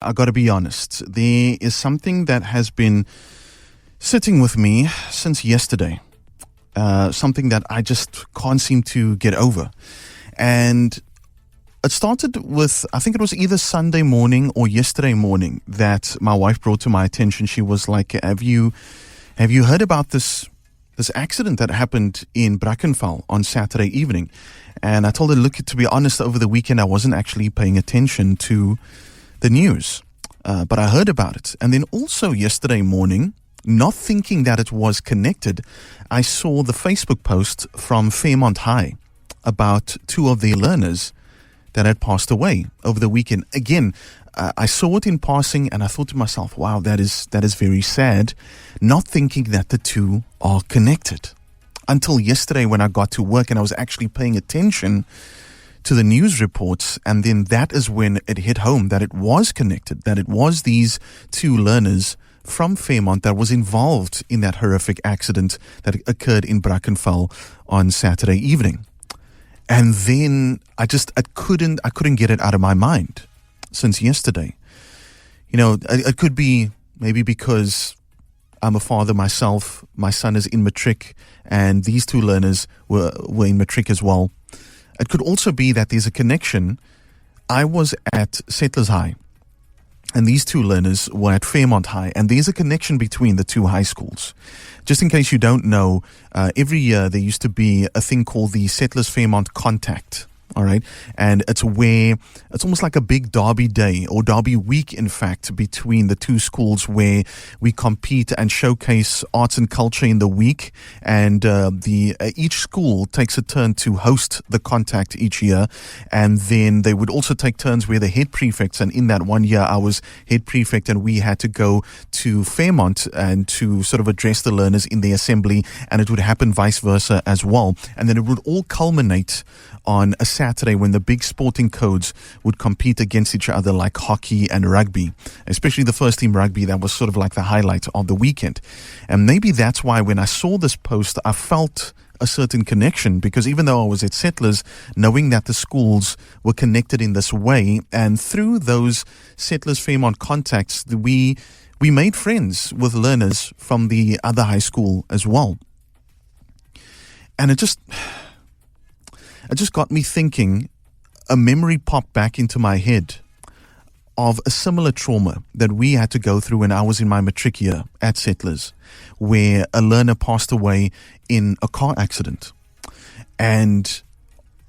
I got to be honest, there is something that has been sitting with me since yesterday, something that I just can't seem to get over. And it started with, I think it was either Sunday morning or yesterday morning that my wife brought to my attention. She was like, have you heard about this accident that happened in Brackenfell on Saturday evening? And I told her, look, to be honest, over the weekend I wasn't actually paying attention to the news, but I heard about it. And then also yesterday morning, not thinking that it was connected, I saw the Facebook post from Fairmont High about two of their learners that had passed away over the weekend. Again, I saw it in passing and I thought to myself, wow, that is very sad, not thinking that the two are connected. Until yesterday when I got to work and I was actually paying attention to the news reports, and then that is when it hit home that it was connected, that it was these two learners from Fairmont that was involved in that horrific accident that occurred in Brackenfell on Saturday evening. And then I couldn't get it out of my mind since yesterday. You know, it could be maybe because I'm a father myself, my son is in matric, and these two learners were in matric as well. It could also be that there's a connection. I was at Settlers High, and these two learners were at Fairmont High, and there's a connection between the two high schools. Just in case you don't know, every year there used to be a thing called the Settlers Fairmont Contact. All right. And it's almost like a big derby day, or derby week, in fact, between the two schools, where we compete and showcase arts and culture in the week. And each school takes a turn to host the contact each year. And then they would also take turns where the head prefects. And in that one year, I was head prefect, and we had to go to Fairmont and to sort of address the learners in the assembly. And it would happen vice versa as well. And then it would all culminate on a Saturday when the big sporting codes would compete against each other, like hockey and rugby, especially the first team rugby. That was sort of like the highlight of the weekend. And maybe that's why when I saw this post, I felt a certain connection, because even though I was at Settlers, knowing that the schools were connected in this way, and through those Settlers Fairmont contacts, we made friends with learners from the other high school as well. And it just got me thinking. A memory popped back into my head of a similar trauma that we had to go through when I was in my matric year at Settlers, where a learner passed away in a car accident. And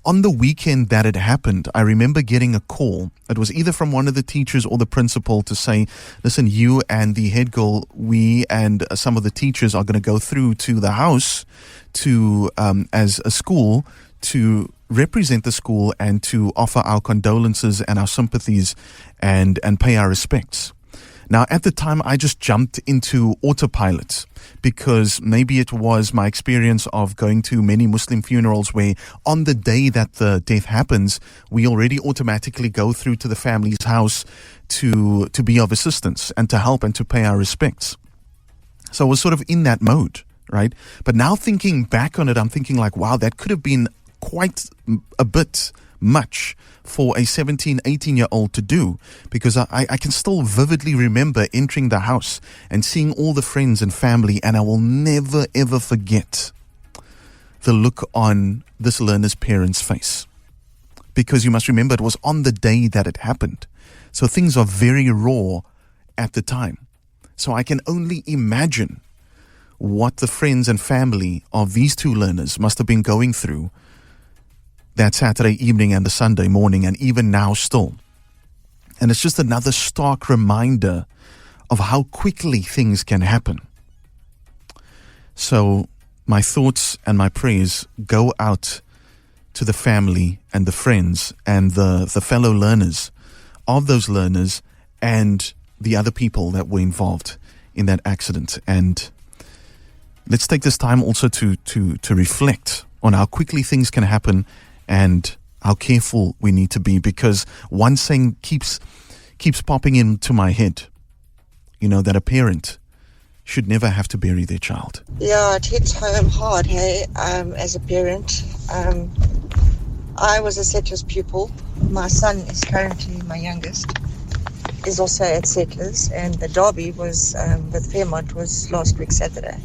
on the weekend that it happened, I remember getting a call. It was either from one of the teachers or the principal to say, listen, you and the head girl, we and some of the teachers are going to go through to the house to as a school to represent the school and to offer our condolences and our sympathies and pay our respects. Now, at the time, I just jumped into autopilot, because maybe it was my experience of going to many Muslim funerals where on the day that the death happens, we already automatically go through to the family's house to be of assistance and to help and to pay our respects. So I was sort of in that mode, right? But now thinking back on it, I'm thinking like, wow, that could have been quite a bit much for a 17, 18-year-old to do, because I can still vividly remember entering the house and seeing all the friends and family, and I will never, ever forget the look on this learner's parents' face. Because you must remember, it was on the day that it happened. So things are very raw at the time. So I can only imagine what the friends and family of these two learners must have been going through that Saturday evening and the Sunday morning, and even now still. And it's just another stark reminder of how quickly things can happen. So my thoughts and my prayers go out to the family and the friends and the fellow learners of those learners and the other people that were involved in that accident. And let's take this time also to reflect on how quickly things can happen and how careful we need to be, because one saying keeps popping into my head, you know, that a parent should never have to bury their child. Yeah, it hits home hard, hey, as a parent. I was a Settlers pupil. My son is currently my youngest. is also at Settlers, and the derby was with Fairmont was last week Saturday.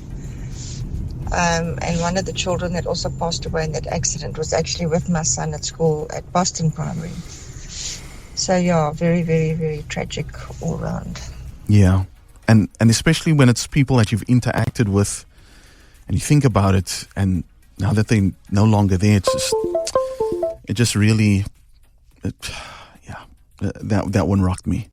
And one of the children that also passed away in that accident was actually with my son at school at Boston Primary. So yeah, very, very, very tragic all round. Yeah. And especially when it's people that you've interacted with and you think about it, and now that they're no longer there, it just really, that one rocked me.